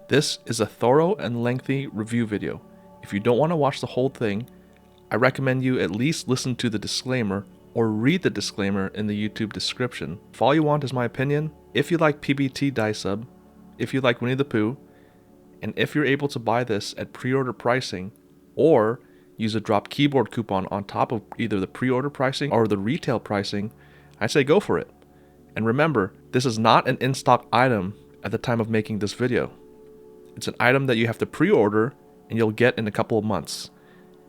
This is a thorough and lengthy review video. If you don't want to watch the whole thing, I recommend you at least listen to the disclaimer or read the disclaimer in the YouTube description. If all you want is my opinion, if you like PBT die sub, if you like Winnie-the-Pooh, and if you're able to buy this at pre-order pricing or use a drop keyboard coupon on top of either the pre-order pricing or the retail pricing, I say go for it. And remember, this is not an in-stock item at the time of making this video. It's an item that you have to pre-order and you'll get in a couple of months.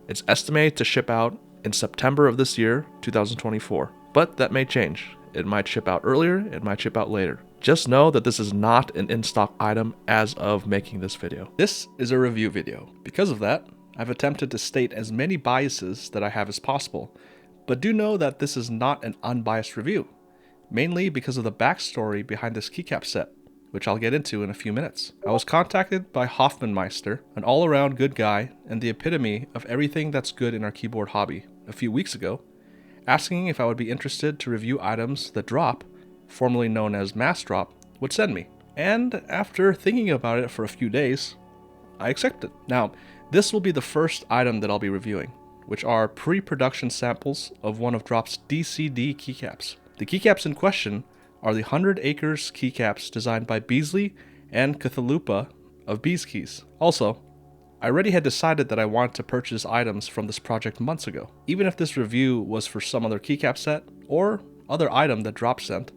It's estimated to ship out in September of this year, 2024. But that may change. It might ship out earlier, it might ship out later. Just know that this is not an in-stock item as of making this video. This is a review video. Because of that, I've attempted to state as many biases that I have as possible. But do know that this is not an unbiased review, mainly because of the backstory behind this keycap set, which I'll get into in a few minutes. I was contacted by Hoffmanmeister, an all-around good guy and the epitome of everything that's good in our keyboard hobby, a few weeks ago, asking if I would be interested to review items that Drop, formerly known as Mass Drop, would send me. And after thinking about it for a few days, I accepted. Now, this will be the first item that I'll be reviewing, which are pre-production samples of one of Drop's DCD keycaps. The keycaps in question are the 100 Acres keycaps designed by Beasley and Cathalupa of Bees Keys. Also, I already had decided that I wanted to purchase items from this project months ago. Even if this review was for some other keycap set or other item that Drop sent,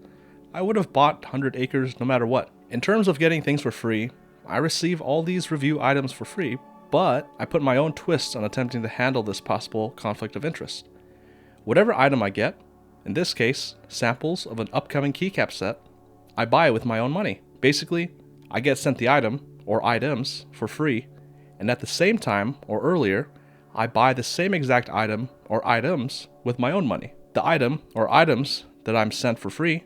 I would have bought 100 Acres no matter what. In terms of getting things for free, I receive all these review items for free, but I put my own twist on attempting to handle this possible conflict of interest. Whatever item I get, in this case, samples of an upcoming keycap set, I buy with my own money. Basically, I get sent the item, or items, for free, and at the same time, or earlier, I buy the same exact item, or items, with my own money. The item, or items, that I'm sent for free,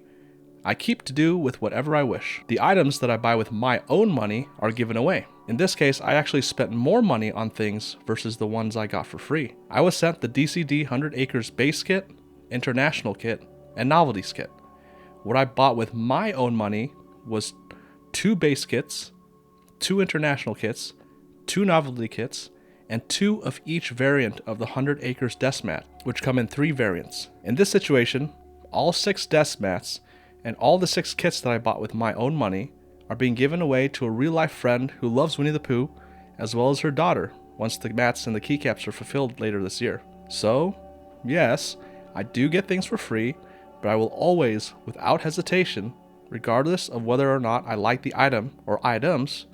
I keep to do with whatever I wish. The items that I buy with my own money are given away. In this case, I actually spent more money on things versus the ones I got for free. I was sent the DCD 100 Acres base kit, international kit, and novelties kit. What I bought with my own money was 2 base kits, 2 international kits, 2 novelty kits, and 2 of each variant of the 100 Acres desk mat, which come in 3 variants. In this situation, all 6 desk mats and all the 6 kits that I bought with my own money are being given away to a real-life friend who loves Winnie-the-Pooh, as well as her daughter, once the mats and the keycaps are fulfilled later this year. So, yes, I do get things for free, but I will always, without hesitation, regardless of whether or not I like the item or items,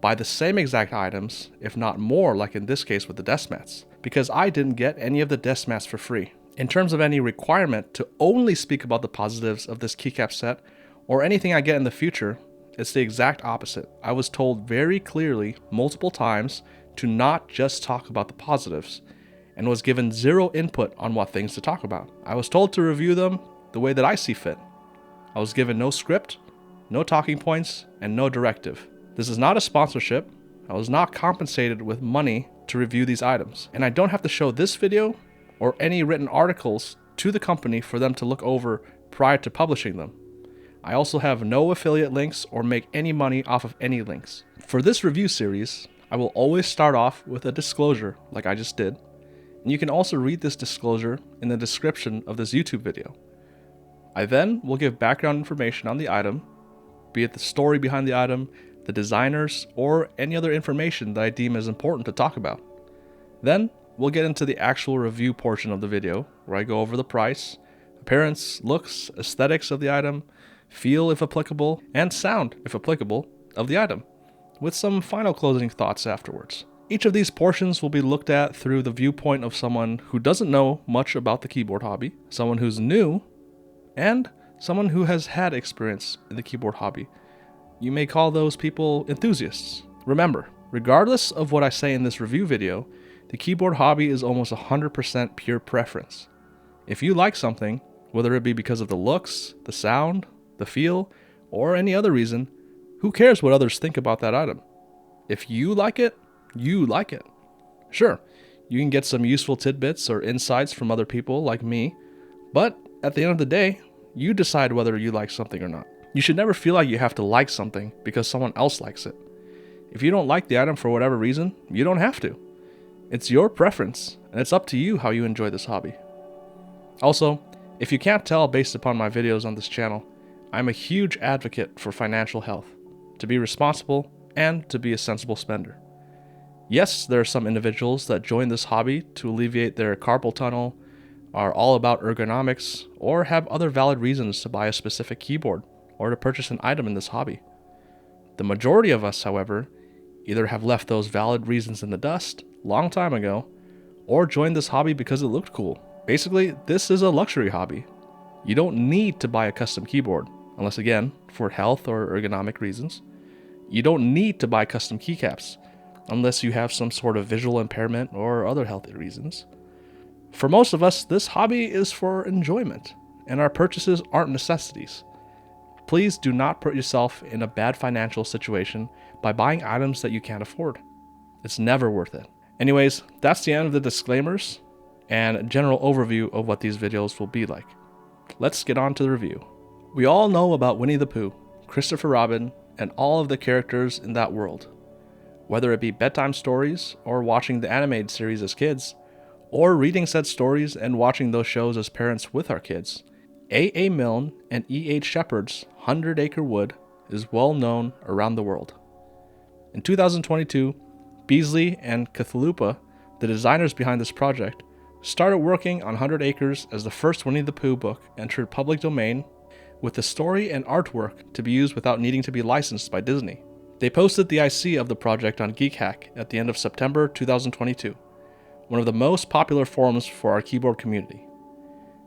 buy the same exact items, if not more like in this case with the desk mats, because I didn't get any of the desk mats for free. In terms of any requirement to only speak about the positives of this keycap set, or anything I get in the future, it's the exact opposite. I was told very clearly multiple times to not just talk about the positives, and was given zero input on what things to talk about. I was told to review them the way that I see fit. I was given no script, no talking points, and no directive. This is not a sponsorship. I was not compensated with money to review these items, and I don't have to show this video or any written articles to the company for them to look over prior to publishing them. I also have no affiliate links or make any money off of any links. For this review series, I will always start off with a disclosure like I just did, and you can also read this disclosure in the description of this YouTube video. I then will give background information on the item, be it the story behind the item, the designers, or any other information that I deem as important to talk about. Then, we'll get into the actual review portion of the video, where I go over the price, appearance, looks, aesthetics of the item, feel if applicable, and sound if applicable of the item, with some final closing thoughts afterwards. Each of these portions will be looked at through the viewpoint of someone who doesn't know much about the keyboard hobby, someone who's new, and someone who has had experience in the keyboard hobby. You may call those people enthusiasts. Remember, regardless of what I say in this review video, the keyboard hobby is almost 100% pure preference. If you like something, whether it be because of the looks, the sound, the feel, or any other reason, who cares what others think about that item? If you like it, you like it. Sure, you can get some useful tidbits or insights from other people like me, but at the end of the day, you decide whether you like something or not. You should never feel like you have to like something because someone else likes it. If you don't like the item for whatever reason, you don't have to. It's your preference, and it's up to you how you enjoy this hobby. Also, if you can't tell based upon my videos on this channel, I'm a huge advocate for financial health, to be responsible, and to be a sensible spender. Yes, there are some individuals that join this hobby to alleviate their carpal tunnel, are all about ergonomics, or have other valid reasons to buy a specific keyboard or to purchase an item in this hobby. The majority of us, however, either have left those valid reasons in the dust long time ago, or joined this hobby because it looked cool. Basically, this is a luxury hobby. You don't need to buy a custom keyboard, unless again, for health or ergonomic reasons. You don't need to buy custom keycaps, unless you have some sort of visual impairment or other healthy reasons. For most of us, this hobby is for enjoyment, and our purchases aren't necessities. Please do not put yourself in a bad financial situation by buying items that you can't afford. It's never worth it. Anyways, that's the end of the disclaimers and a general overview of what these videos will be like. Let's get on to the review. We all know about Winnie-the-Pooh, Christopher Robin, and all of the characters in that world. Whether it be bedtime stories, or watching the animated series as kids, or reading said stories and watching those shows as parents with our kids, A. Milne and E. H. Shepard's 100 Acre Wood is well known around the world. In 2022, Beasley and Cthulhupa, the designers behind this project, started working on 100 Acres as the first Winnie-the-Pooh book entered public domain, with the story and artwork to be used without needing to be licensed by Disney. They posted the IC of the project on Geekhack at the end of September 2022, one of the most popular forums for our keyboard community.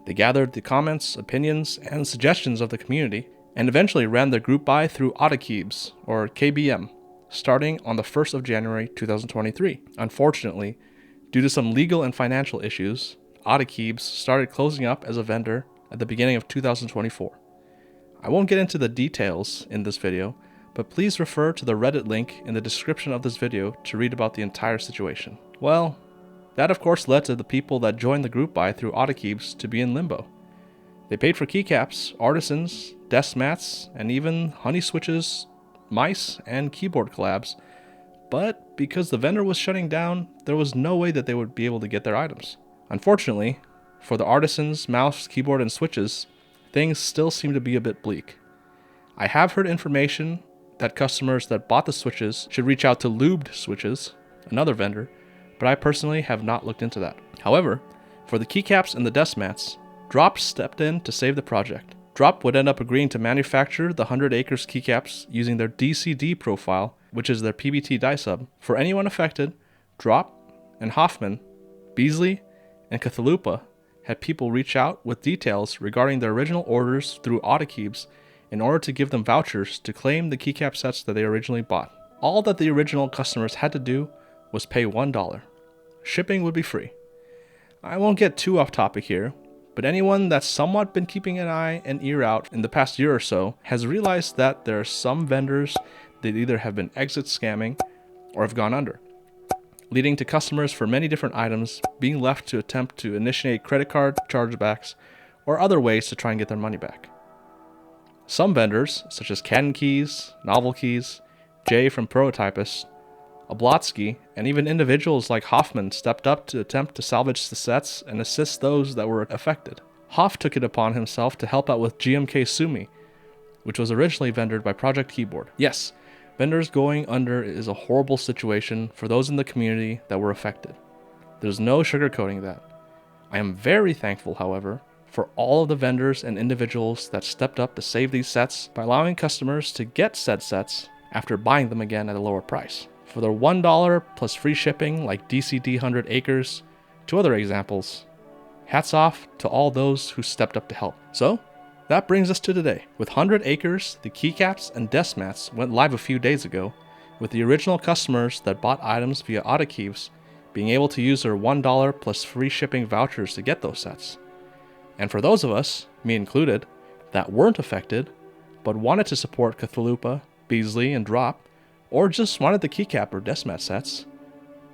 They gathered the comments, opinions, and suggestions of the community, and eventually ran their group buy through Autokeybs, or KBM, starting on the 1st of January 2023. Unfortunately, due to some legal and financial issues, Autokeybs started closing up as a vendor at the beginning of 2024. I won't get into the details in this video, but please refer to the Reddit link in the description of this video to read about the entire situation. Well, that of course led to the people that joined the group buy through Autokeybs to be in limbo. They paid for keycaps, artisans, desk mats, and even honey switches, mice, and keyboard collabs, but because the vendor was shutting down, there was no way that they would be able to get their items. Unfortunately, for the artisans, mouse, keyboard, and switches, things still seem to be a bit bleak. I have heard information that customers that bought the switches should reach out to Lubed Switches, another vendor, but I personally have not looked into that. However, for the keycaps and the desk mats, Drop stepped in to save the project. Drop would end up agreeing to manufacture the 100 Acres keycaps using their DCD profile, which is their PBT die sub. For anyone affected, Drop and Hoffman, Beasley, and Cthulhupa had people reach out with details regarding their original orders through Autokeybs in order to give them vouchers to claim the keycap sets that they originally bought. All that the original customers had to do was pay $1. Shipping would be free. I won't get too off topic here, but anyone that's somewhat been keeping an eye and ear out in the past year or so has realized that there are some vendors that either have been exit scamming or have gone under, leading to customers for many different items being left to attempt to initiate credit card chargebacks or other ways to try and get their money back. Some vendors, such as Canon Keys, Novel Keys, Jay from Prototypist, Oblotsky, and even individuals like Hoffman stepped up to attempt to salvage the sets and assist those that were affected. Hoff took it upon himself to help out with GMK Sumi, which was originally vendored by Project Keyboard. Yes, vendors going under is a horrible situation for those in the community that were affected. There's no sugarcoating that. I am very thankful, however, for all of the vendors and individuals that stepped up to save these sets by allowing customers to get said sets after buying them again at a lower price. For their $1 plus free shipping like DCD 100 Acres, to other examples, hats off to all those who stepped up to help. So, that brings us to today. With 100 Acres, the keycaps and desk mats went live a few days ago, with the original customers that bought items via Autokeybs being able to use their $1 plus free shipping vouchers to get those sets. And for those of us, me included, that weren't affected, but wanted to support Cthulhupa, Beasley, and Drop, or just wanted the keycap or desk mat sets,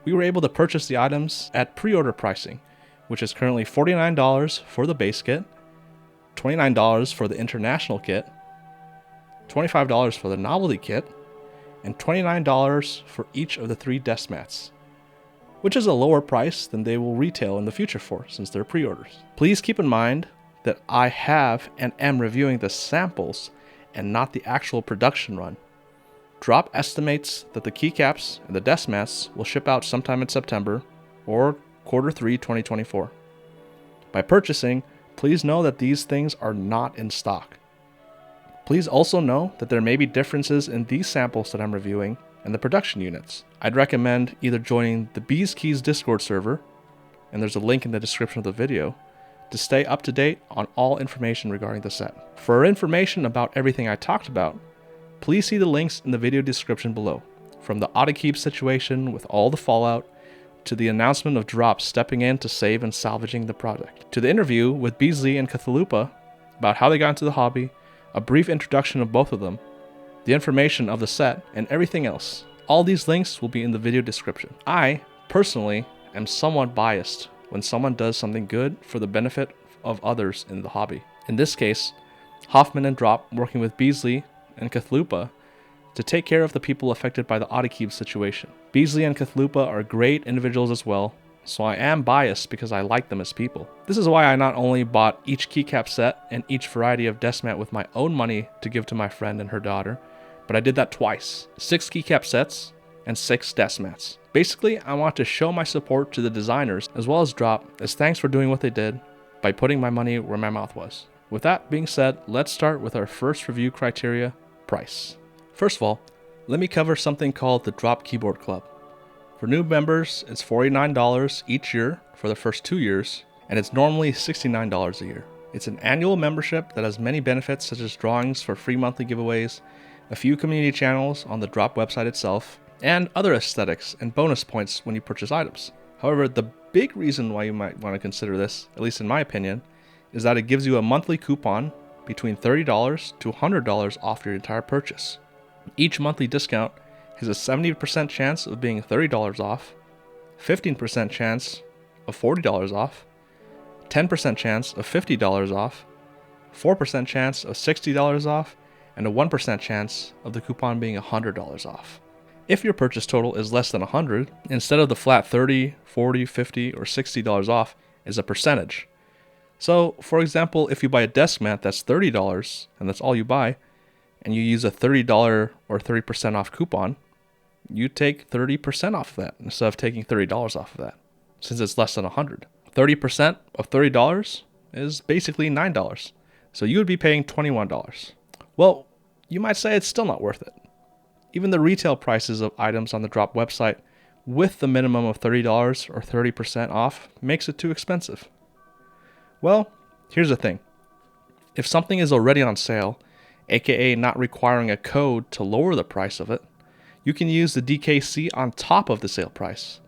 we were able to purchase the items at pre-order pricing, which is currently $49 for the base kit, $29 for the international kit, $25 for the novelty kit, and $29 for each of the 3 desk mats, which is a lower price than they will retail in the future for, since they're pre-orders. Please keep in mind that I have and am reviewing the samples and not the actual production run. Drop estimates that the keycaps and the desk mats will ship out sometime in September or Q3 2024. By purchasing, please know that these things are not in stock. Please also know that there may be differences in these samples that I'm reviewing and the production units. I'd recommend either joining the Bees Keys Discord server, and there's a link in the description of the video, to stay up to date on all information regarding the set. For information about everything I talked about, please see the links in the video description below, from the AutoKeep situation with all the fallout, to the announcement of Drop stepping in to save and salvaging the project, to the interview with Beasley and Cthulhupa about how they got into the hobby, a brief introduction of both of them, the information of the set, and everything else. All these links will be in the video description. I, personally, am somewhat biased when someone does something good for the benefit of others in the hobby. In this case, Hoffman and Drop working with Beasley and Cthulhupa to take care of the people affected by the AutoKeep situation. Beasley and Cthulhupa are great individuals as well, so I am biased because I like them as people. This is why I not only bought each keycap set and each variety of desk mat with my own money to give to my friend and her daughter, but I did that twice. 6 keycap sets and 6 desk mats. Basically, I want to show my support to the designers as well as Drop as thanks for doing what they did by putting my money where my mouth was. With that being said, let's start with our first review criteria, price. First of all, let me cover something called the Drop Keyboard Club. For new members, it's $49 each year for the first 2 years, and it's normally $69 a year. It's an annual membership that has many benefits such as drawings for free monthly giveaways, a few community channels on the Drop website itself, and other aesthetics and bonus points when you purchase items. However, the big reason why you might want to consider this, at least in my opinion, is that it gives you a monthly coupon between $30 to $100 off your entire purchase. Each monthly discount has a 70% chance of being $30 off, 15% chance of $40 off, 10% chance of $50 off, 4% chance of $60 off, and a 1% chance of the coupon being $100 off. If your purchase total is less than $100, instead of the flat $30, $40, $50, or $60 off is a percentage. So, for example, if you buy a desk mat that's $30 and that's all you buy, and you use a $30 or 30% off coupon, you take 30% off of that instead of taking $30 off of that, since it's less than $100. 30% of $30 is basically $9, so you would be paying $21. Well, you might say it's still not worth it. Even the retail prices of items on the Drop website with the minimum of $30 or 30% off makes it too expensive. Well, here's the thing. If something is already on sale, aka not requiring a code to lower the price of it, you can use the DKC on top of the sale price.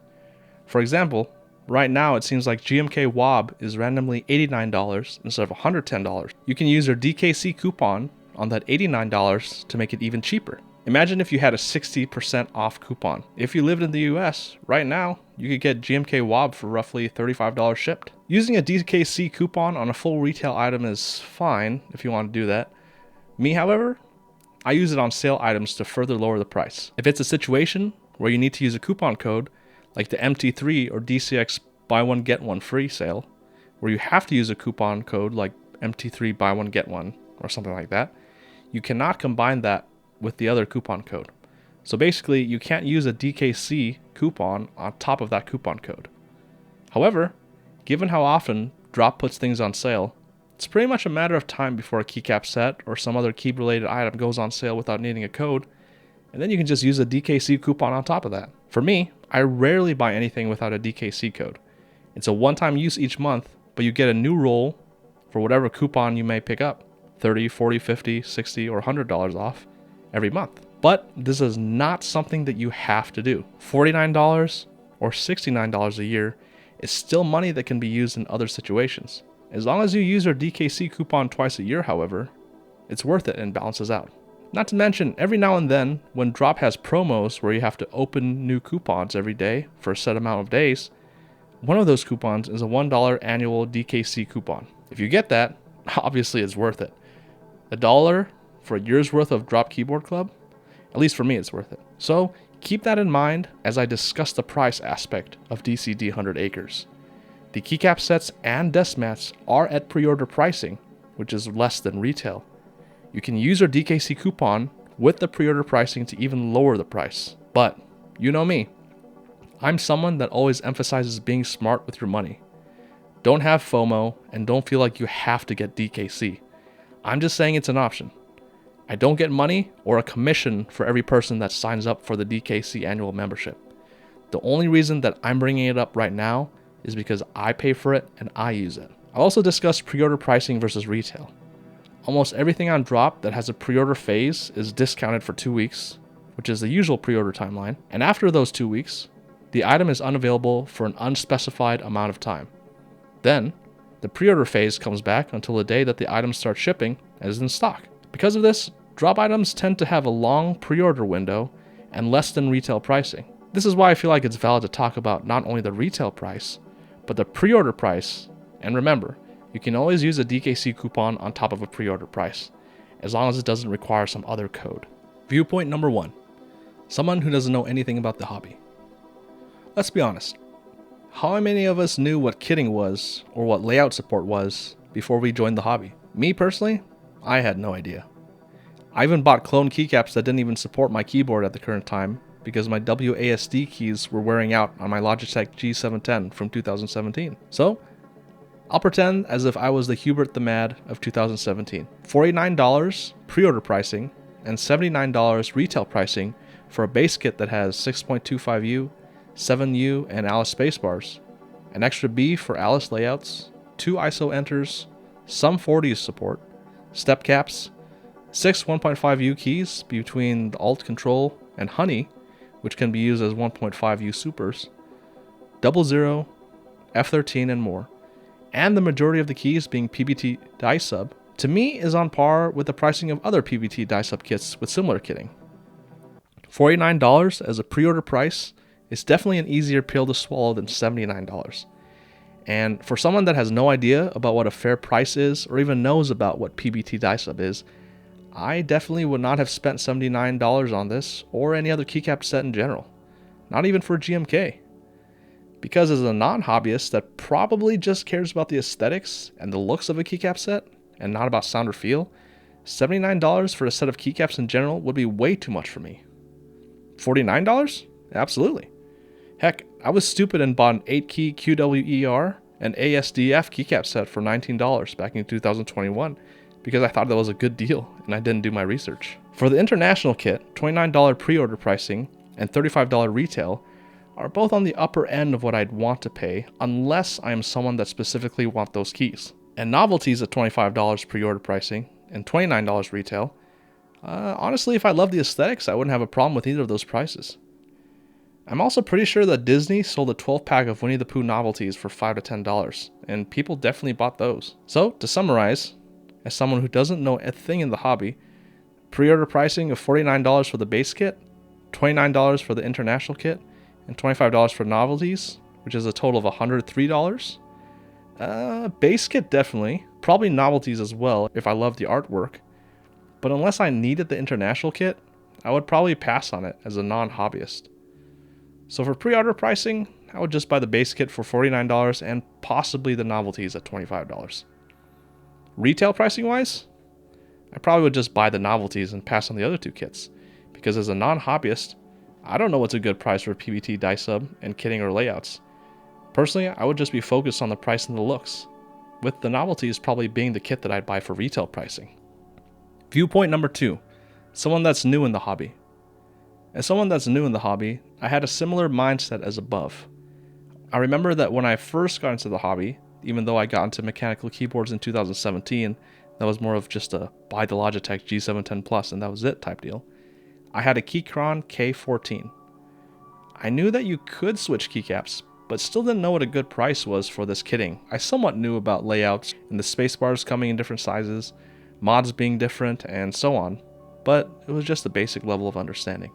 For example, right now it seems like GMK WOB is randomly $89 instead of $110. You can use your DKC coupon on that $89 to make it even cheaper. Imagine if you had a 60% off coupon. If you lived in the US, right now, you could get GMK WOB for roughly $35 shipped. Using a DKC coupon on a full retail item is fine if you want to do that. Me, however, I use it on sale items to further lower the price. If it's a situation where you need to use a coupon code, like the MT3 or DCX buy one get one free sale, where you have to use a coupon code like MT3 buy one get one or something like that, you cannot combine that with the other coupon code. So basically, you can't use a DKC coupon on top of that coupon code. However, given how often Drop puts things on sale, it's pretty much a matter of time before a keycap set or some other key-related item goes on sale without needing a code, and then you can just use a DKC coupon on top of that. For me, I rarely buy anything without a DKC code. It's a one-time use each month, but you get a new roll for whatever coupon you may pick up, $30, $40, $50, $60, or $100 off every month. But this is not something that you have to do. $49 or $69 a year is still money that can be used in other situations. As long as you use your DKC coupon twice a year, however, it's worth it and balances out. Not to mention, every now and then, when Drop has promos where you have to open new coupons every day for a set amount of days, one of those coupons is a $1 annual DKC coupon. If you get that, obviously it's worth it. $1 for a year's worth of Drop Keyboard Club At least for me, it's worth it. So keep that in mind as I discuss the price aspect of DCD 100 Acres. The keycap sets and desk mats are at pre-order pricing, which is less than retail. You can use your DKC coupon with the pre-order pricing to even lower the price. But you know me, I'm someone that always emphasizes being smart with your money. Don't have FOMO and don't feel like you have to get DKC. I'm just saying it's an option. I don't get money or a commission for every person that signs up for the DKC annual membership. The only reason that I'm bringing it up right now is because I pay for it and I use it. I'll also discuss pre-order pricing versus retail. Almost everything on Drop that has a pre-order phase is discounted for 2 weeks, which is the usual pre-order timeline. And after those 2 weeks, the item is unavailable for an unspecified amount of time. Then, the pre-order phase comes back until the day that the item starts shipping and is in stock. Because of this, Drop items tend to have a long pre-order window and less than retail pricing. This is why I feel like it's valid to talk about not only the retail price, but the pre-order price. And remember, you can always use a DKC coupon on top of a pre-order price, as long as it doesn't require some other code. Viewpoint number 1. Someone who doesn't know anything about the hobby. Let's be honest. How many of us knew what kitting was or what layout support was before we joined the hobby? Me personally, I had no idea. I even bought clone keycaps that didn't even support my keyboard at the current time because my WASD keys were wearing out on my Logitech G710 from 2017. So, I'll pretend as if I was the Hubert the Mad of 2017. $49 pre-order pricing and $79 retail pricing for a base kit that has 6.25U, 7U, and Alice spacebars, an extra B for Alice layouts, 2 ISO enters, some 40s support, step caps, 6 1.5U keys between the Alt Control and Honey, which can be used as 1.5U supers, 00, F13, and more, and the majority of the keys being PBT die sub, to me is on par with the pricing of other PBT die sub kits with similar kitting. $49 as a pre-order price is definitely an easier pill to swallow than $79. And for someone that has no idea about what a fair price is or even knows about what PBT die sub is, I definitely would not have spent $79 on this or any other keycap set in general, not even for GMK. Because as a non-hobbyist that probably just cares about the aesthetics and the looks of a keycap set and not about sound or feel, $79 for a set of keycaps in general would be way too much for me. $49? Absolutely. Heck, I was stupid and bought an 8-key QWER and ASDF keycap set for $19 back in 2021 because I thought that was a good deal and I didn't do my research. For the international kit, $29 pre-order pricing and $35 retail are both on the upper end of what I'd want to pay unless I am someone that specifically want those keys. And novelties at $25 pre-order pricing and $29 retail, honestly, if I love the aesthetics, I wouldn't have a problem with either of those prices. I'm also pretty sure that Disney sold a 12-pack of Winnie-the-Pooh novelties for $5 to $10, and people definitely bought those. So, to summarize, as someone who doesn't know a thing in the hobby, pre-order pricing of $49 for the base kit, $29 for the international kit, and $25 for novelties, which is a total of $103. Base kit definitely, probably novelties as well if I love the artwork, but unless I needed the international kit, I would probably pass on it as a non-hobbyist. So for pre-order pricing, I would just buy the base kit for $49 and possibly the novelties at $25. Retail pricing wise, I probably would just buy the novelties and pass on the other 2 kits, because as a non-hobbyist, I don't know what's a good price for PBT die sub and kitting or layouts. Personally, I would just be focused on the price and the looks, with the novelties probably being the kit that I'd buy for retail pricing. Viewpoint number 2, someone that's new in the hobby. As someone that's new in the hobby, I had a similar mindset as above. I remember that when I first got into the hobby, even though I got into mechanical keyboards in 2017, that was more of just a buy the Logitech G710 Plus and that was it type deal. I had a Keychron K14. I knew that you could switch keycaps, but still didn't know what a good price was for this kitting. I somewhat knew about layouts and the spacebars coming in different sizes, mods being different, and so on, but it was just a basic level of understanding.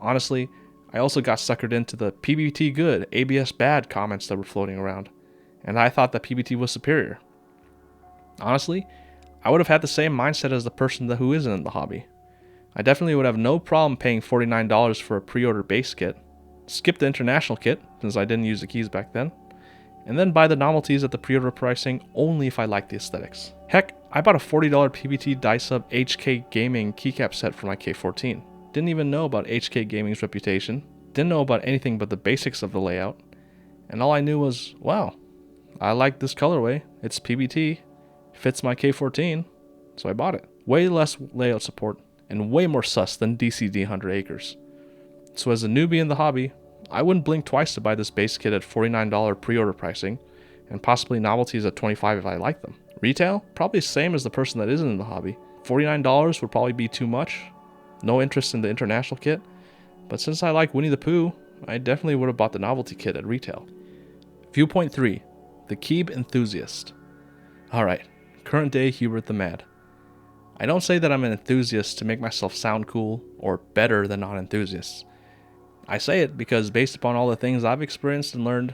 Honestly, I also got suckered into the PBT good, ABS bad comments that were floating around, and I thought that PBT was superior. Honestly, I would have had the same mindset as the person who isn't in the hobby. I definitely would have no problem paying $49 for a pre-order base kit, skip the international kit since I didn't use the keys back then, and then buy the novelties at the pre-order pricing only if I like the aesthetics. Heck, I bought a $40 PBT Dicep HK Gaming keycap set for my K14. Didn't even know about HK Gaming's reputation, didn't know about anything but the basics of the layout, and all I knew was, wow, I like this colorway, it's PBT, fits my K14, so I bought it. Way less layout support, and way more sus than DCD 100 Acres. So as a newbie in the hobby, I wouldn't blink twice to buy this base kit at $49 pre-order pricing, and possibly novelties at $25 if I like them. Retail? Probably the same as the person that isn't in the hobby. $49 would probably be too much. No interest in the international kit, but since I like Winnie-the-Pooh, I definitely would have bought the novelty kit at retail. Viewpoint 3, the Keeb Enthusiast. Alright, current day Hubert the Mad. I don't say that I'm an enthusiast to make myself sound cool or better than non-enthusiasts. I say it because based upon all the things I've experienced and learned,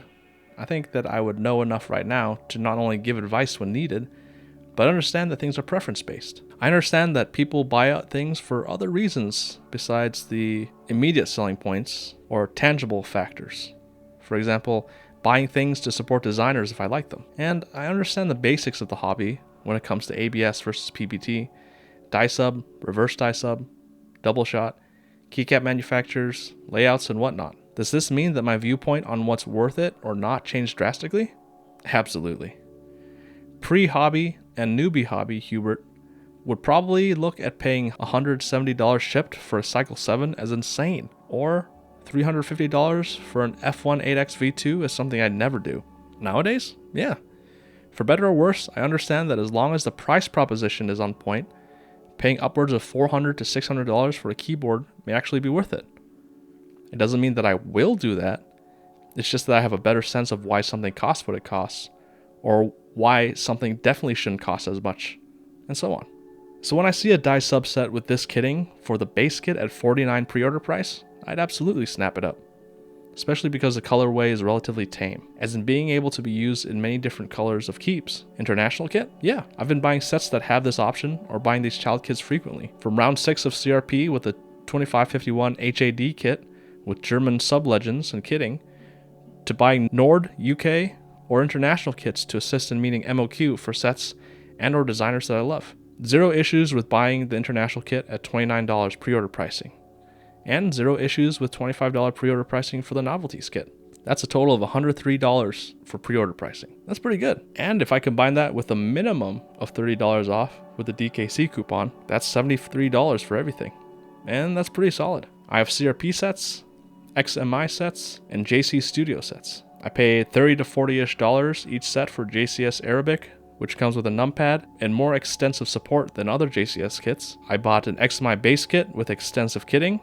I think that I would know enough right now to not only give advice when needed, but understand that things are preference-based. I understand that people buy out things for other reasons besides the immediate selling points or tangible factors. For example, buying things to support designers if I like them. And I understand the basics of the hobby when it comes to ABS versus PBT, die-sub, reverse die-sub, double shot, keycap manufacturers, layouts, and whatnot. Does this mean that my viewpoint on what's worth it or not changed drastically? Absolutely. Pre-hobby and newbie hobby Hubert would probably look at paying $170 shipped for a Cycle 7 as insane, or $350 for an F1 8X V2 is something I'd never do. Nowadays? Yeah. For better or worse, I understand that as long as the price proposition is on point, paying upwards of $400 to $600 for a keyboard may actually be worth it. It doesn't mean that I will do that. It's just that I have a better sense of why something costs what it costs, or why something definitely shouldn't cost as much, and so on. So when I see a die subset with this kitting for the base kit at $49 pre-order price, I'd absolutely snap it up. Especially because the colorway is relatively tame, as in being able to be used in many different colors of keeps. International kit? Yeah, I've been buying sets that have this option or buying these child kits frequently. From round 6 of CRP with the 2551 HAD kit with German sub-legends and kitting, to buying Nord, UK, or international kits to assist in meeting MOQ for sets and or designers that I love. Zero issues with buying the international kit at $29 pre-order pricing. And zero issues with $25 pre-order pricing for the novelties kit. That's a total of $103 for pre-order pricing. That's pretty good. And if I combine that with a minimum of $30 off with the DKC coupon, that's $73 for everything. And that's pretty solid. I have CRP sets, XMI sets, and JC Studio sets. I pay $30 to $40-ish each set for JCS Arabic, which comes with a numpad and more extensive support than other JCS kits. I bought an XMI base kit with extensive kitting,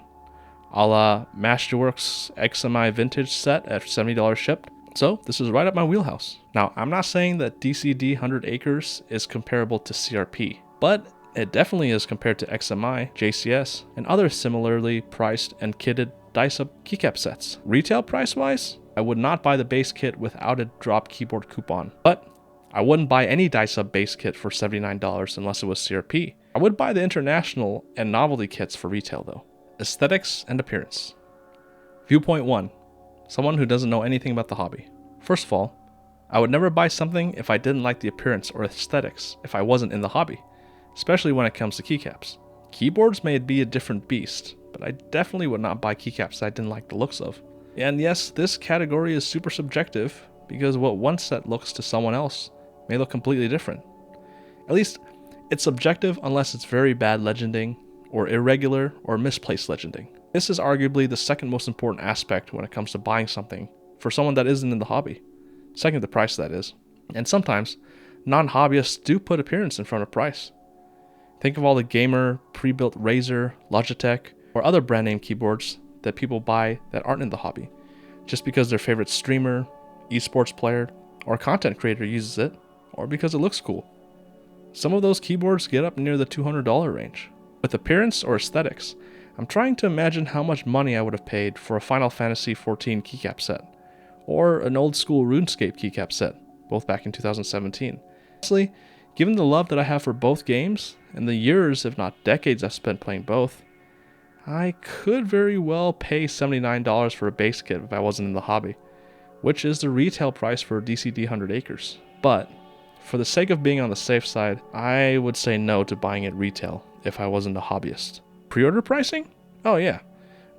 a la Masterworks XMI Vintage set at $70 shipped. So this is right up my wheelhouse. Now, I'm not saying that DCD 100 Acres is comparable to CRP, but it definitely is compared to XMI, JCS, and other similarly priced and kitted die-sub keycap sets. Retail price-wise, I would not buy the base kit without a drop keyboard coupon, but I wouldn't buy any die-sub base kit for $79 unless it was CRP. I would buy the international and novelty kits for retail though. Aesthetics and appearance. Viewpoint 1. Someone who doesn't know anything about the hobby. First of all, I would never buy something if I didn't like the appearance or aesthetics if I wasn't in the hobby, especially when it comes to keycaps. Keyboards may be a different beast, but I definitely would not buy keycaps I didn't like the looks of. And yes, this category is super subjective because what one set looks to someone else may look completely different. At least, it's subjective unless it's very bad legending, or irregular, or misplaced legending. This is arguably the second most important aspect when it comes to buying something for someone that isn't in the hobby. Second to price, that is. And sometimes, non-hobbyists do put appearance in front of price. Think of all the gamer, pre-built Razer, Logitech, or other brand name keyboards that people buy that aren't in the hobby, just because their favorite streamer, esports player, or content creator uses it, or because it looks cool. Some of those keyboards get up near the $200 range. With appearance or aesthetics, I'm trying to imagine how much money I would have paid for a Final Fantasy XIV keycap set, or an old school RuneScape keycap set, both back in 2017. Honestly, given the love that I have for both games, and the years, if not decades I've spent playing both, I could very well pay $79 for a base kit if I wasn't in the hobby, which is the retail price for DCD 100 Acres. But for the sake of being on the safe side, I would say no to buying it retail if I wasn't a hobbyist. Pre-order pricing? Oh yeah,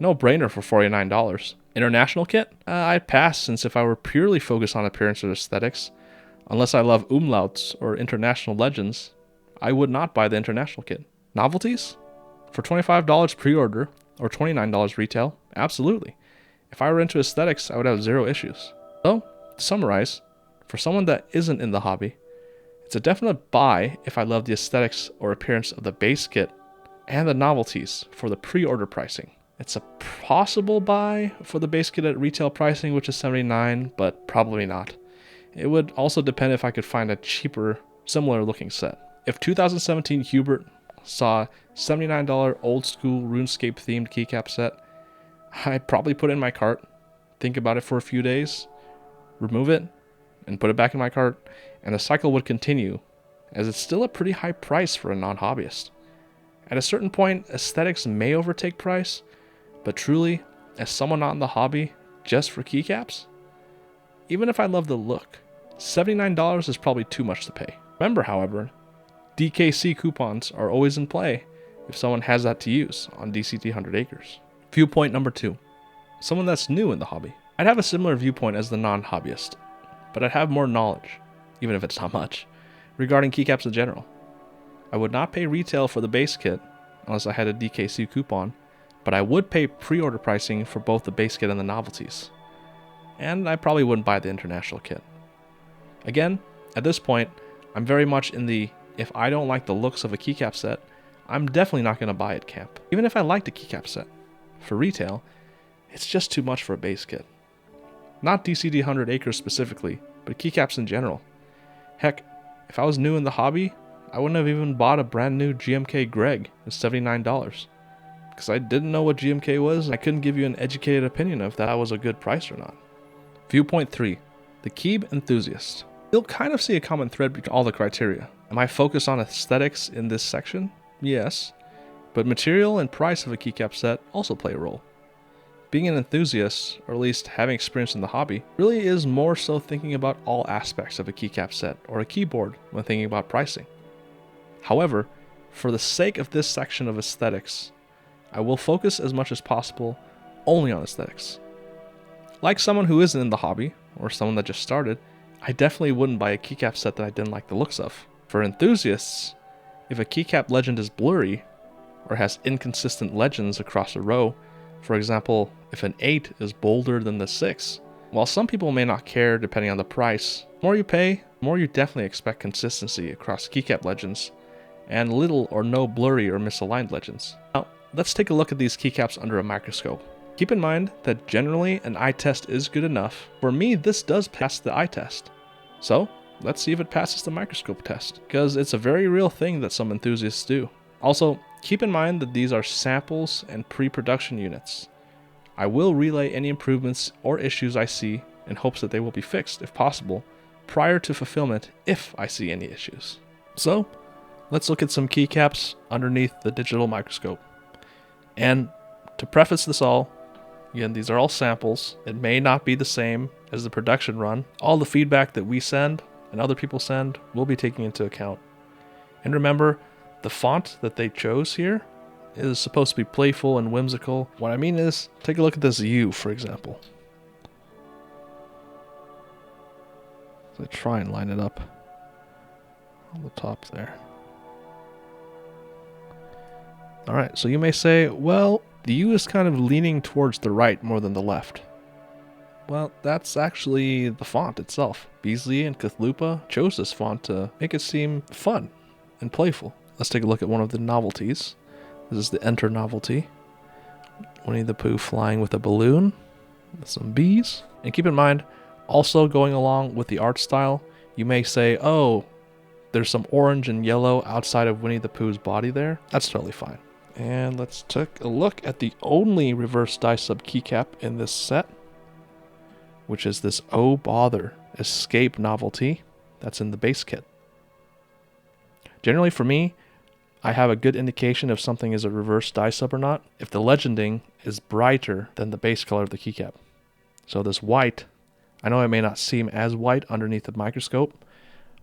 no brainer for $49. International kit? I'd pass, since if I were purely focused on appearance or aesthetics, unless I love umlauts or international legends, I would not buy the international kit. Novelties? For $25 pre-order or $29 retail, absolutely. If I were into aesthetics, I would have zero issues. So, to summarize, for someone that isn't in the hobby, it's a definite buy if I love the aesthetics or appearance of the base kit and the novelties for the pre-order pricing. It's a possible buy for the base kit at retail pricing, which is $79, but probably not. It would also depend if I could find a cheaper, similar looking set. If 2017 Hubert saw $79 old school RuneScape themed keycap set, I'd probably put it in my cart, think about it for a few days, remove it, and put it back in my cart, and the cycle would continue, as it's still a pretty high price for a non-hobbyist. At a certain point, aesthetics may overtake price, but truly, as someone not in the hobby, just for keycaps, even if I love the look, $79 is probably too much to pay. Remember, however, DKC coupons are always in play if someone has that to use on DCD 100 Acres. Viewpoint number 2. Someone that's new in the hobby. I'd have a similar viewpoint as the non-hobbyist, but I'd have more knowledge, even if it's not much, regarding keycaps in general. I would not pay retail for the base kit unless I had a DKC coupon, but I would pay pre-order pricing for both the base kit and the novelties. And I probably wouldn't buy the international kit. Again, at this point, I'm very much in the if I don't like the looks of a keycap set, I'm definitely not going to buy it camp. Even if I liked a keycap set. For retail, it's just too much for a base kit. Not DCD 100 Acres specifically, but keycaps in general. Heck, if I was new in the hobby, I wouldn't have even bought a brand new GMK Greg at $79. Because I didn't know what GMK was, and I couldn't give you an educated opinion of that was a good price or not. Viewpoint 3. The Keeb Enthusiast. You'll kind of see a common thread between all the criteria. Am I focused on aesthetics in this section? Yes. But material and price of a keycap set also play a role. Being an enthusiast, or at least having experience in the hobby, really is more so thinking about all aspects of a keycap set or a keyboard when thinking about pricing. However, for the sake of this section of aesthetics, I will focus as much as possible only on aesthetics. Like someone who isn't in the hobby, or someone that just started, I definitely wouldn't buy a keycap set that I didn't like the looks of. For enthusiasts, if a keycap legend is blurry, or has inconsistent legends across a row, for example, if an 8 is bolder than the 6, while some people may not care depending on the price, the more you pay, the more you definitely expect consistency across keycap legends, and little or no blurry or misaligned legends. Now, let's take a look at these keycaps under a microscope. Keep in mind that generally an eye test is good enough. For me, this does pass the eye test. So, let's see if it passes the microscope test, because it's a very real thing that some enthusiasts do. Also, keep in mind that these are samples and pre-production units. I will relay any improvements or issues I see in hopes that they will be fixed, if possible, prior to fulfillment if I see any issues. So, let's look at some keycaps underneath the digital microscope. And to preface this all, again, these are all samples. It may not be the same as the production run. All the feedback that we send and other people send will be taken into account. And remember, the font that they chose here is supposed to be playful and whimsical. What I mean is, take a look at this U, for example. So I try and line it up on the top there. Alright, so you may say, well, the U is kind of leaning towards the right more than the left. Well, that's actually the font itself. Beasley and Cthulhu chose this font to make it seem fun and playful. Let's take a look at one of the novelties. This is the Enter novelty. Winnie-the-Pooh flying with a balloon with some bees. And keep in mind, also going along with the art style, you may say, oh, there's some orange and yellow outside of Winnie-the-Pooh's body there. That's totally fine. And let's take a look at the only reverse die sub keycap in this set, which is this Oh Bother Escape novelty that's in the base kit. Generally for me, I have a good indication if something is a reverse dye sub or not if the legending is brighter than the base color of the keycap. So this white, I know it may not seem as white underneath the microscope,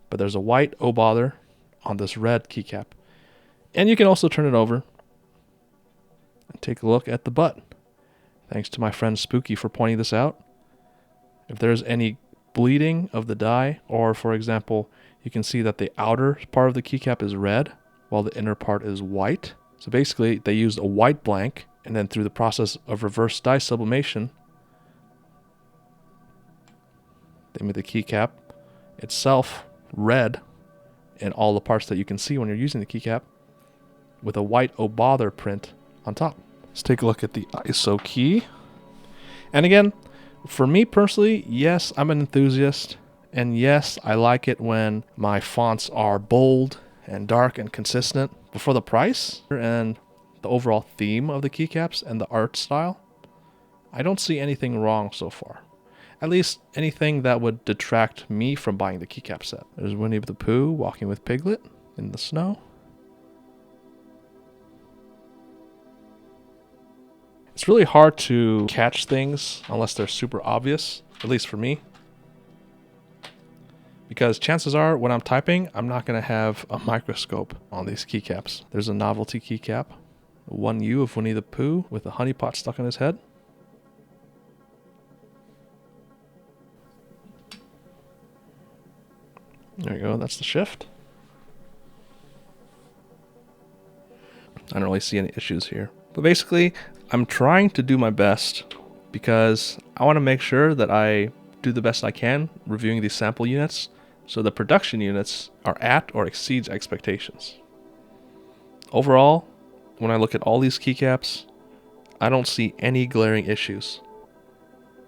but there's a white oh bother on this red keycap. And you can also turn it over and take a look at the butt. Thanks to my friend Spooky for pointing this out. If there's any bleeding of the dye, or for example, you can see that the outer part of the keycap is red while the inner part is white. So basically they used a white blank, and then through the process of reverse dye sublimation, they made the keycap itself red in all the parts that you can see when you're using the keycap with a white oh bother print on top. Let's take a look at the ISO key. And again, for me personally, yes, I'm an enthusiast. And yes, I like it when my fonts are bold and dark and consistent. But for the price and the overall theme of the keycaps and the art style, I don't see anything wrong so far. At least anything that would detract me from buying the keycap set. There's Winnie-the-Pooh walking with Piglet in the snow. It's really hard to catch things unless they're super obvious, at least for me. Because chances are when I'm typing, I'm not going to have a microscope on these keycaps. There's a novelty keycap, 1U of Winnie-the-Pooh with a honeypot stuck in his head. There you go, that's the shift. I don't really see any issues here. But basically, I'm trying to do my best because I want to make sure that I do the best I can reviewing these sample units so the production units are at or exceeds expectations. Overall, when I look at all these keycaps, I don't see any glaring issues.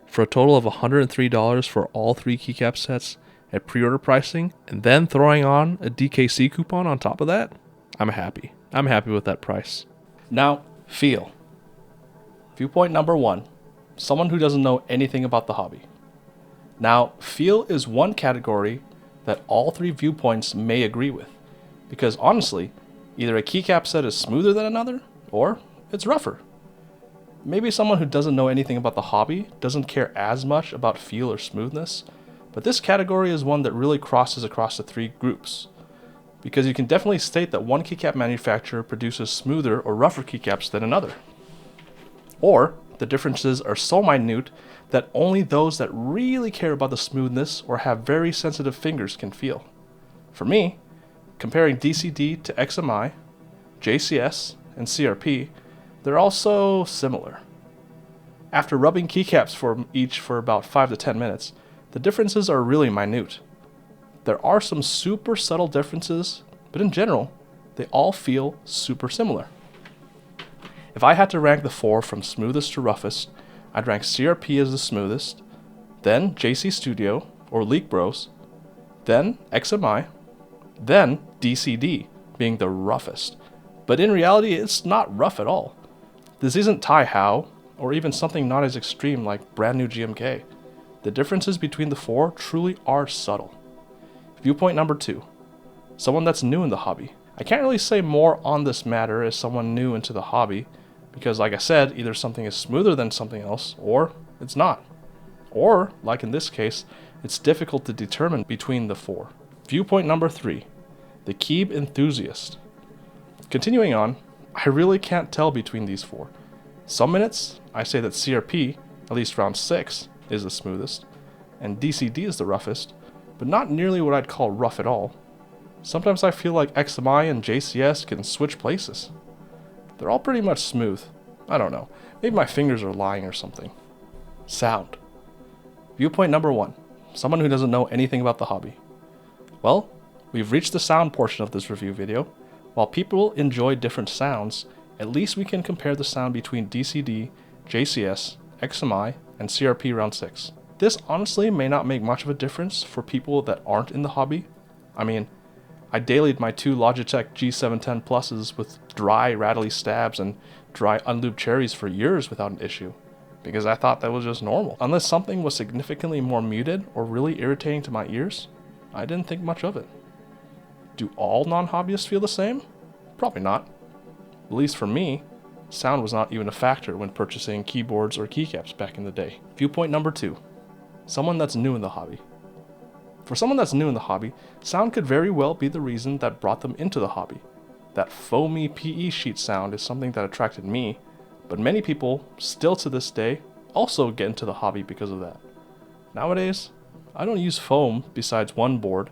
For a total of $103 for all 3 keycap sets at pre-order pricing, and then throwing on a DKC coupon on top of that, I'm happy. I'm happy with that price. Now, feel. Viewpoint number 1, someone who doesn't know anything about the hobby. Now, feel is one category that all 3 viewpoints may agree with, because honestly, either a keycap set is smoother than another, or it's rougher. Maybe someone who doesn't know anything about the hobby doesn't care as much about feel or smoothness, but this category is one that really crosses across the 3 groups, because you can definitely state that one keycap manufacturer produces smoother or rougher keycaps than another. Or the differences are so minute that only those that really care about the smoothness or have very sensitive fingers can feel. For me, comparing DCD to XMI, JCS, and CRP, they're also similar. After rubbing keycaps for each for about 5 to 10 minutes, the differences are really minute. There are some super subtle differences, but in general, they all feel super similar. If I had to rank the 4 from smoothest to roughest, I'd rank CRP as the smoothest, then JC Studio or Leak Bros, then XMI, then DCD being the roughest. But in reality, it's not rough at all. This isn't Tai Hao or even something not as extreme like brand new GMK. The differences between the 4 truly are subtle. Viewpoint number 2, someone that's new in the hobby. I can't really say more on this matter as someone new into the hobby, because like I said, either something is smoother than something else, or it's not. Or, like in this case, it's difficult to determine between the 4. Viewpoint number 3, the Keeb enthusiast. Continuing on, I really can't tell between these 4. Some minutes, I say that CRP, at least round 6, is the smoothest, and DCD is the roughest, but not nearly what I'd call rough at all. Sometimes I feel like XMI and JCS can switch places. They're all pretty much smooth. I don't know. Maybe my fingers are lying or something. Sound. Viewpoint number 1, someone who doesn't know anything about the hobby. Well, we've reached the sound portion of this review video. While people enjoy different sounds, at least we can compare the sound between DCD, JCS, XMI, and CRP round 6. This honestly may not make much of a difference for people that aren't in the hobby. I mean, I dailied my 2 Logitech G710 Pluses with dry, rattly stabs and dry, unlubed cherries for years without an issue, because I thought that was just normal. Unless something was significantly more muted or really irritating to my ears, I didn't think much of it. Do all non-hobbyists feel the same? Probably not. At least for me, sound was not even a factor when purchasing keyboards or keycaps back in the day. Viewpoint number 2. Someone that's new in the hobby. For someone that's new in the hobby, sound could very well be the reason that brought them into the hobby. That foamy PE sheet sound is something that attracted me, but many people, still to this day, also get into the hobby because of that. Nowadays, I don't use foam besides one board,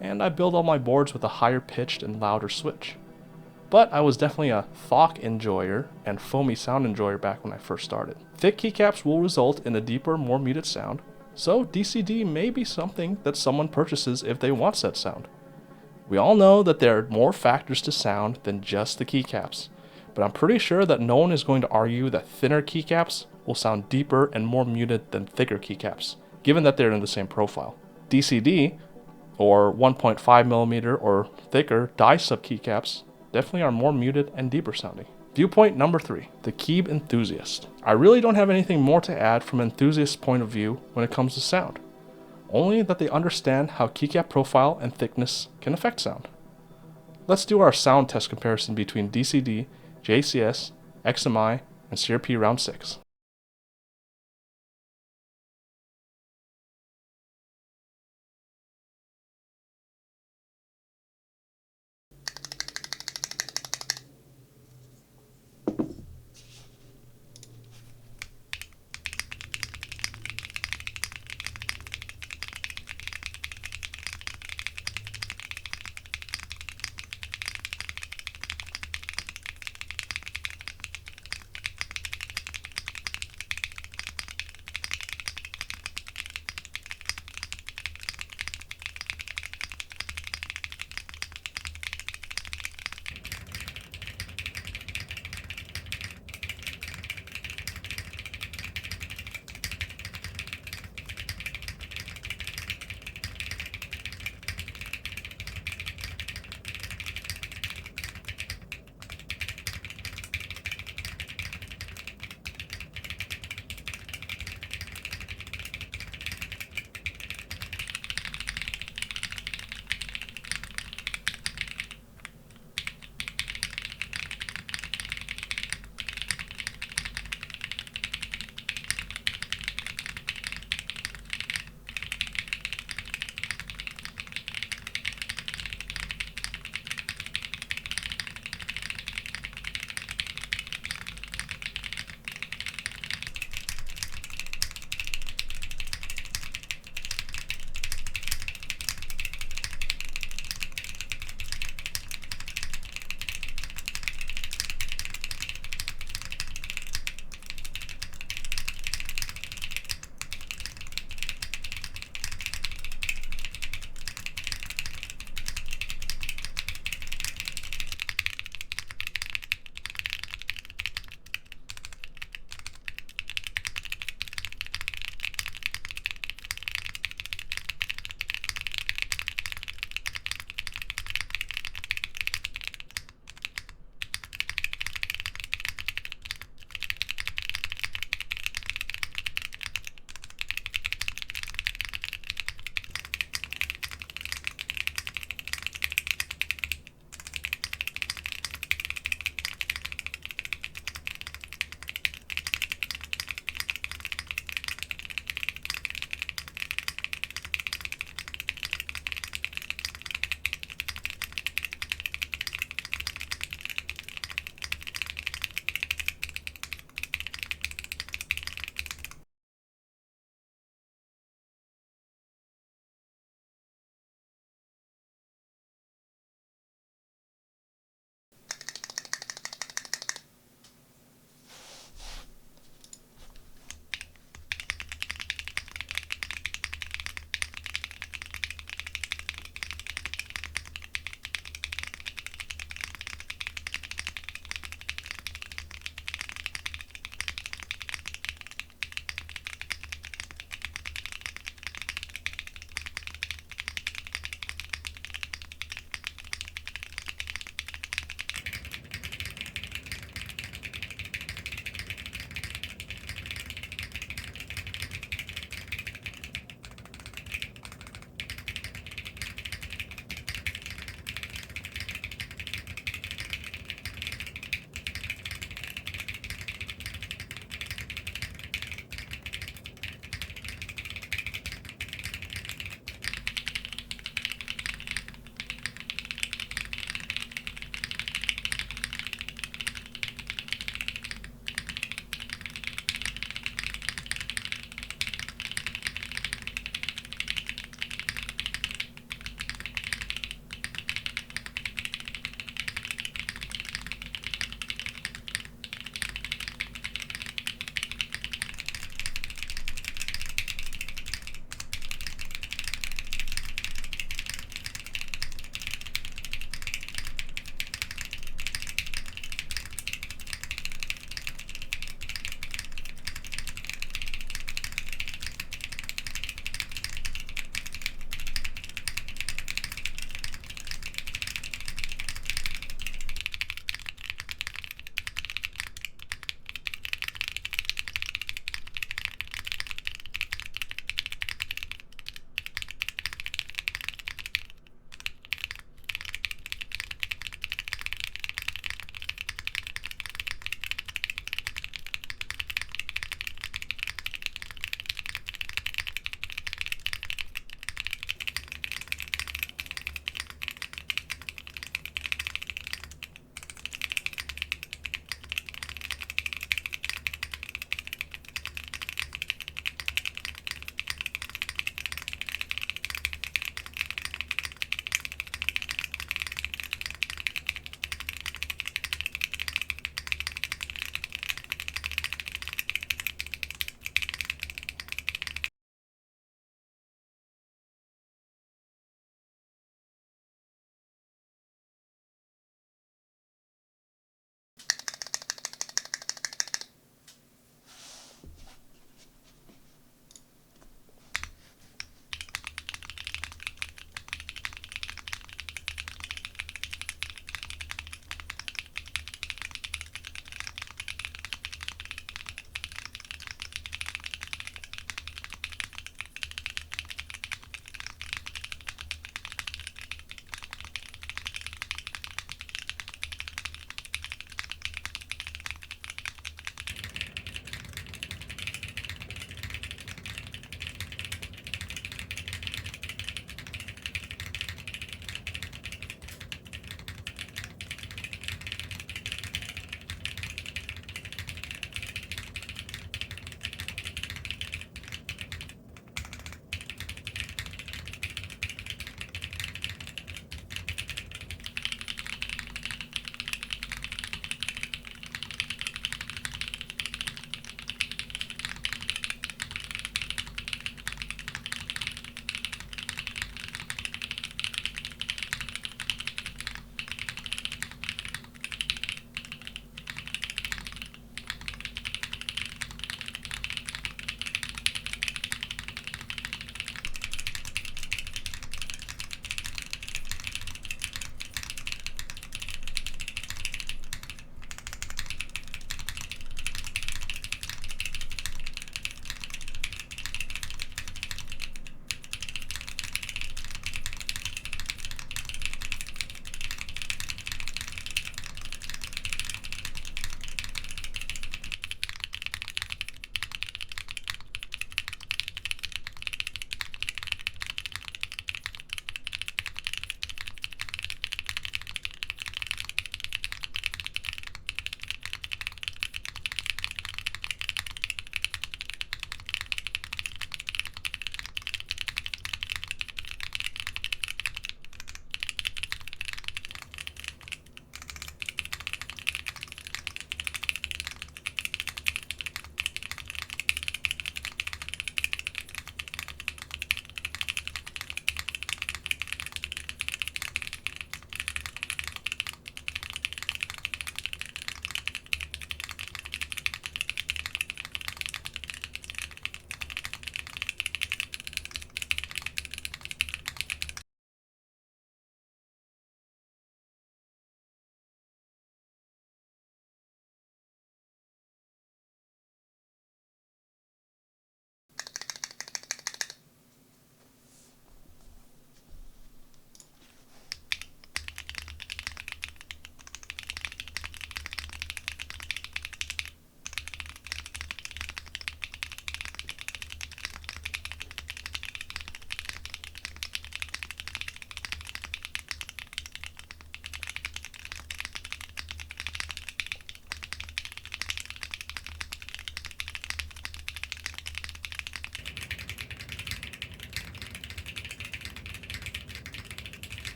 and I build all my boards with a higher pitched and louder switch. But I was definitely a thock enjoyer and foamy sound enjoyer back when I first started. Thick keycaps will result in a deeper, more muted sound, so DCD may be something that someone purchases if they want said sound. We all know that there are more factors to sound than just the keycaps, but I'm pretty sure that no one is going to argue that thinner keycaps will sound deeper and more muted than thicker keycaps, given that they're in the same profile. DCD, or 1.5mm or thicker die-sub keycaps, definitely are more muted and deeper sounding. Viewpoint number 3, the keyb enthusiast. I really don't have anything more to add from an enthusiast's point of view when it comes to sound, only that they understand how keycap profile and thickness can affect sound. Let's do our sound test comparison between DCD, JCS, XMI, and CRP round 6.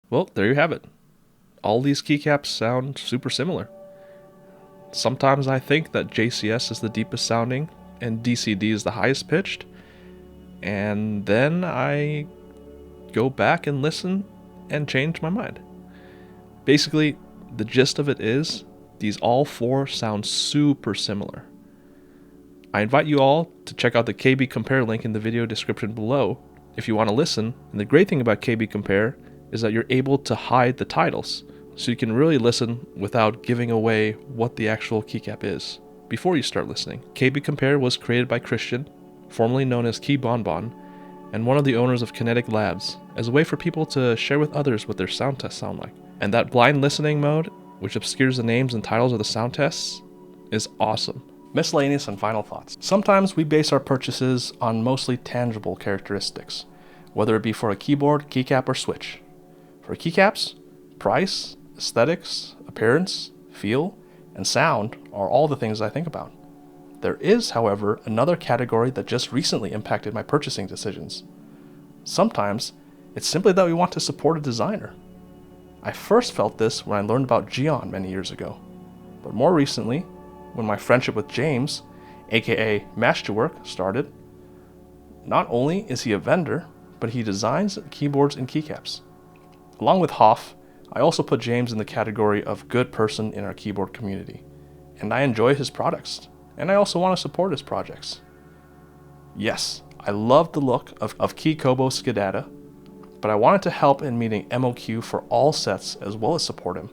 Well, there you have it. All these keycaps sound super similar. Sometimes I think that JCS is the deepest sounding and DCD is the highest pitched, and then I go back and listen and change my mind. Basically, the gist of it is these all four sound super similar. I invite you all to check out the KB Compare link in the video description below if you want to listen, and the great thing about KB Compare is that you're able to hide the titles, so you can really listen without giving away what the actual keycap is before you start listening. KB Compare was created by Christian, formerly known as Key Bonbon, and one of the owners of Kinetic Labs, as a way for people to share with others what their sound tests sound like. And that blind listening mode, which obscures the names and titles of the sound tests, is awesome. Miscellaneous and final thoughts. Sometimes we base our purchases on mostly tangible characteristics, whether it be for a keyboard, keycap, or switch. For keycaps, price, aesthetics, appearance, feel, and sound are all the things I think about. There is, however, another category that just recently impacted my purchasing decisions. Sometimes, it's simply that we want to support a designer. I first felt this when I learned about Geon many years ago, but more recently, when my friendship with James, aka Masterwork, started. Not only is he a vendor, but he designs keyboards and keycaps. Along with Hoff, I also put James in the category of good person in our keyboard community, and I enjoy his products, and I also want to support his projects. Yes, I love the look of Key Kobo Skidata, but I wanted to help in meeting MOQ for all sets as well as support him.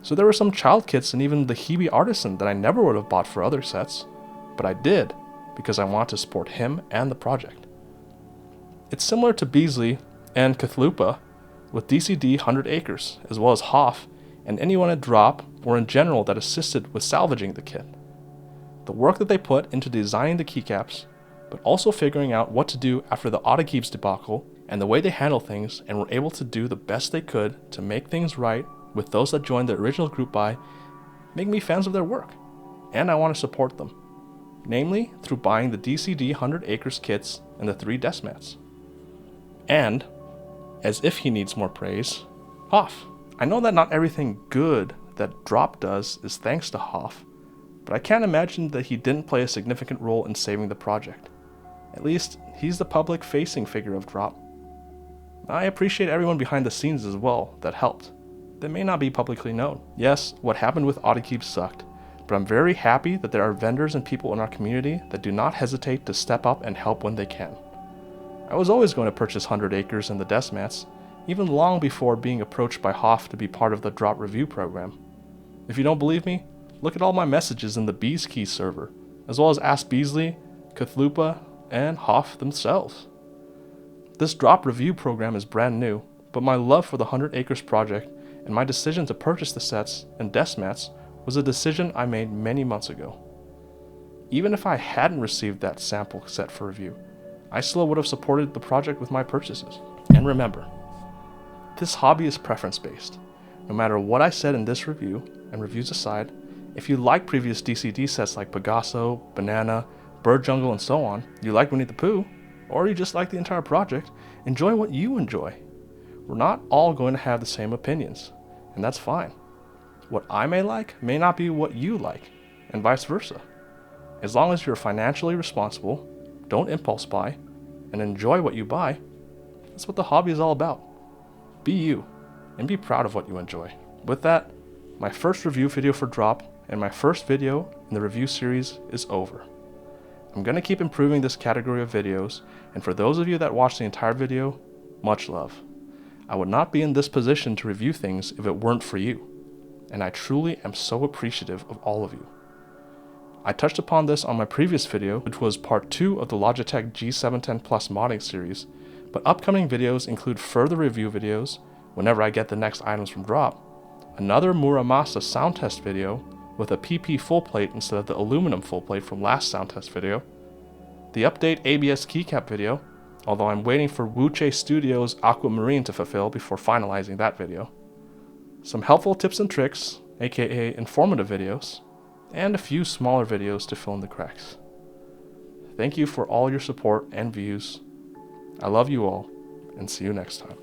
So there were some child kits and even the Hebe Artisan that I never would have bought for other sets, but I did because I want to support him and the project. It's similar to Beasley and Cathlupa with DCD 100 Acres, as well as Hoff and anyone at Drop or in general that assisted with salvaging the kit. The work that they put into designing the keycaps, but also figuring out what to do after the Autokeeps debacle and the way they handle things and were able to do the best they could to make things right with those that joined the original group buy, make me fans of their work, and I want to support them, namely through buying the DCD 100 Acres kits and the 3 desk mats. And, as if he needs more praise, Hoff. I know that not everything good that Drop does is thanks to Hoff, but I can't imagine that he didn't play a significant role in saving the project. At least, he's the public-facing figure of Drop. I appreciate everyone behind the scenes as well that helped. They may not be publicly known. Yes, what happened with Autokeep sucked, but I'm very happy that there are vendors and people in our community that do not hesitate to step up and help when they can. I was always going to purchase 100 Acres and the desk mats, even long before being approached by Hoff to be part of the Drop Review program. If you don't believe me, look at all my messages in the Bees Key server, as well as Ask Beasley, Cathlupa, and Hoff themselves. This Drop Review program is brand new, but my love for the 100 Acres project and my decision to purchase the sets and desk mats was a decision I made many months ago. Even if I hadn't received that sample set for review, I still would have supported the project with my purchases. And remember, this hobby is preference-based. No matter what I said in this review, and reviews aside, if you like previous DCD sets like Pegaso, Banana, Bird Jungle, and so on, you like Winnie-the-Pooh, or you just like the entire project, enjoy what you enjoy. We're not all going to have the same opinions, and that's fine. What I may like may not be what you like, and vice versa. As long as you're financially responsible, don't impulse buy, and enjoy what you buy, that's what the hobby is all about. Be you, and be proud of what you enjoy. With that, my first review video for Drop and my first video in the review series is over. I'm going to keep improving this category of videos, and for those of you that watch the entire video, much love. I would not be in this position to review things if it weren't for you, and I truly am so appreciative of all of you. I touched upon this on my previous video, which was part 2 of the Logitech G710 Plus modding series, but upcoming videos include further review videos, whenever I get the next items from Drop, another Muramasa sound test video with a PP full plate instead of the aluminum full plate from last sound test video, the update ABS keycap video, although I'm waiting for Wuche Studios Aquamarine to fulfill before finalizing that video, some helpful tips and tricks, aka informative videos, and a few smaller videos to fill in the cracks. Thank you for all your support and views. I love you all, and see you next time.